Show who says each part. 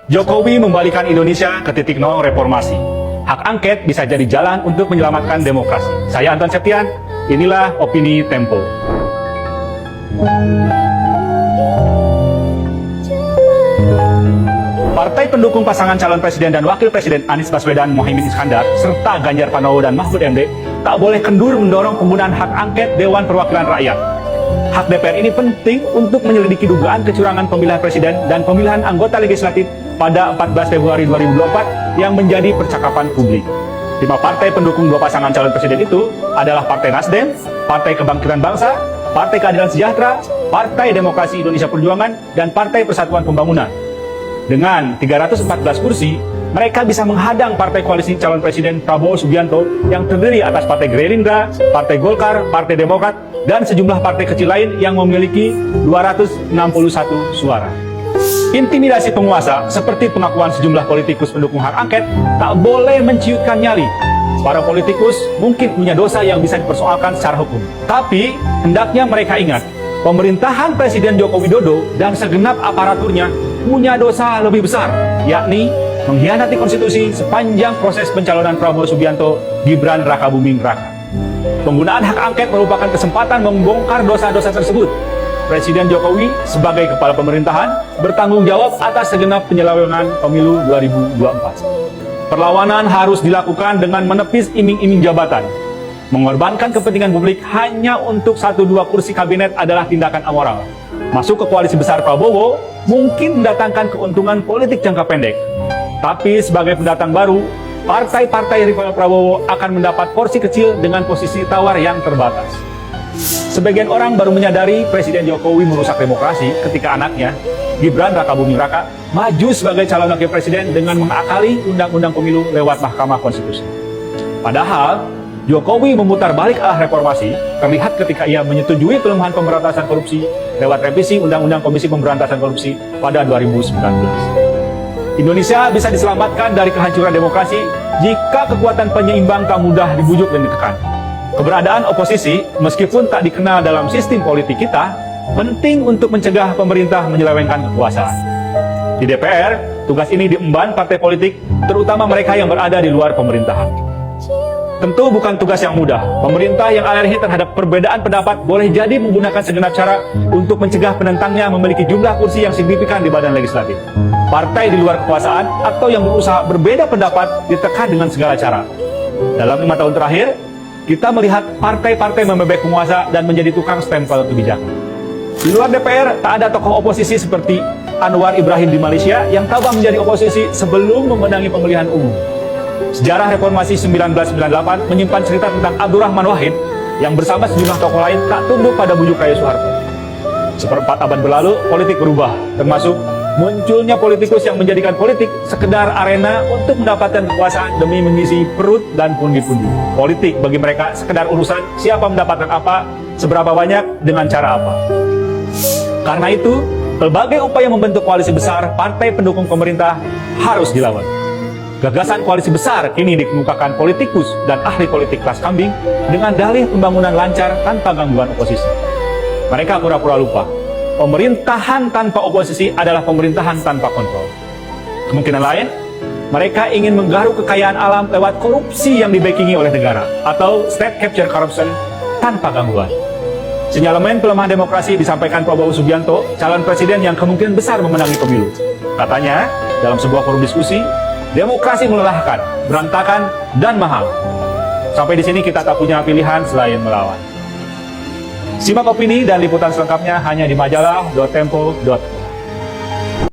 Speaker 1: Jokowi membalikan Indonesia ke titik nol reformasi. Hak angket bisa jadi jalan untuk menyelamatkan demokrasi. Saya Anton Septian, inilah Opini Tempo. Partai pendukung pasangan calon presiden dan wakil presiden Anies Baswedan, Mohaimin Iskandar, serta Ganjar Pranowo dan Mahfud MD tak boleh kendur mendorong penggunaan hak angket Dewan Perwakilan Rakyat. Hak DPR ini penting untuk menyelidiki dugaan kecurangan pemilihan presiden dan pemilihan anggota legislatif pada 14 Februari 2024 yang menjadi percakapan publik. 5 partai pendukung 2 pasangan calon presiden itu adalah Partai Nasdem, Partai Kebangkitan Bangsa, Partai Keadilan Sejahtera, Partai Demokrasi Indonesia Perjuangan, dan Partai Persatuan Pembangunan. Dengan 314 kursi, mereka bisa menghadang partai koalisi calon presiden Prabowo Subianto yang terdiri atas Partai Gerindra, Partai Golkar, Partai Demokrat, dan sejumlah partai kecil lain yang memiliki 261 suara. Intimidasi penguasa seperti pengakuan sejumlah politikus pendukung hak angket tak boleh menciutkan nyali. Para politikus mungkin punya dosa yang bisa dipersoalkan secara hukum. Tapi hendaknya mereka ingat, pemerintahan Presiden Joko Widodo dan segenap aparaturnya punya dosa lebih besar, yakni mengkhianati konstitusi sepanjang proses pencalonan Prabowo Subianto Gibran Rakabuming Raka. Penggunaan hak angket merupakan kesempatan membongkar dosa-dosa tersebut. Presiden Jokowi sebagai kepala pemerintahan bertanggung jawab atas segenap penyelewengan pemilu 2024. Perlawanan harus dilakukan dengan menepis iming-iming jabatan. Mengorbankan kepentingan publik hanya untuk 1-2 kursi kabinet adalah tindakan amoral. Masuk ke koalisi besar Prabowo mungkin mendatangkan keuntungan politik jangka pendek. Tapi sebagai pendatang baru, partai-partai rival Prabowo akan mendapat porsi kecil dengan posisi tawar yang terbatas. Sebagian orang baru menyadari Presiden Jokowi merusak demokrasi ketika anaknya, Gibran Rakabuming Raka, maju sebagai calon wakil presiden dengan mengakali undang-undang pemilu lewat Mahkamah Konstitusi. Padahal, Jokowi memutar balik arah reformasi terlihat ketika ia menyetujui pelemahan pemberantasan korupsi lewat revisi Undang-Undang Komisi Pemberantasan Korupsi pada 2019. Indonesia bisa diselamatkan dari kehancuran demokrasi jika kekuatan penyeimbang tak mudah dibujuk dan ditekan. Keberadaan oposisi, meskipun tak dikenal dalam sistem politik kita, penting untuk mencegah pemerintah menyelewengkan kekuasaan. Di DPR, tugas ini diemban partai politik, terutama mereka yang berada di luar pemerintahan. Tentu bukan tugas yang mudah. Pemerintah yang alergi terhadap perbedaan pendapat boleh jadi menggunakan segenap cara untuk mencegah penentangnya memiliki jumlah kursi yang signifikan di badan legislatif. Partai di luar kekuasaan atau yang berusaha berbeda pendapat ditekan dengan segala cara. Dalam 5 tahun terakhir, kita melihat partai-partai membebek penguasa dan menjadi tukang stempel kebijakan. Di luar DPR, tak ada tokoh oposisi seperti Anwar Ibrahim di Malaysia yang tabah menjadi oposisi sebelum memenangi pemilihan umum. Sejarah reformasi 1998 menyimpan cerita tentang Abdurrahman Wahid yang bersama sejumlah tokoh lain tak tunduk pada bujuk Raja Soeharto. Seperempat abad berlalu, politik berubah, termasuk munculnya politikus yang menjadikan politik sekedar arena untuk mendapatkan kekuasaan demi mengisi perut dan pundi-pundi. Politik bagi mereka sekedar urusan siapa mendapatkan apa, seberapa banyak, dengan cara apa. Karena itu, berbagai upaya membentuk koalisi besar partai pendukung pemerintah harus dilawan. Gagasan koalisi besar kini dikemukakan politikus dan ahli politik kelas kambing dengan dalih pembangunan lancar tanpa gangguan oposisi. Mereka pura-pura lupa. Pemerintahan tanpa oposisi adalah pemerintahan tanpa kontrol. Kemungkinan lain, mereka ingin menggaruk kekayaan alam lewat korupsi yang dibackingi oleh negara atau state capture corruption tanpa gangguan. Sinyalemen pelemahan demokrasi disampaikan Prabowo Subianto, calon presiden yang kemungkinan besar memenangi pemilu. Katanya, dalam sebuah forum diskusi, demokrasi melelahkan, berantakan, dan mahal. Sampai di sini kita tak punya pilihan selain melawan. Simak opini dan liputan selengkapnya hanya di majalah.tempo.id.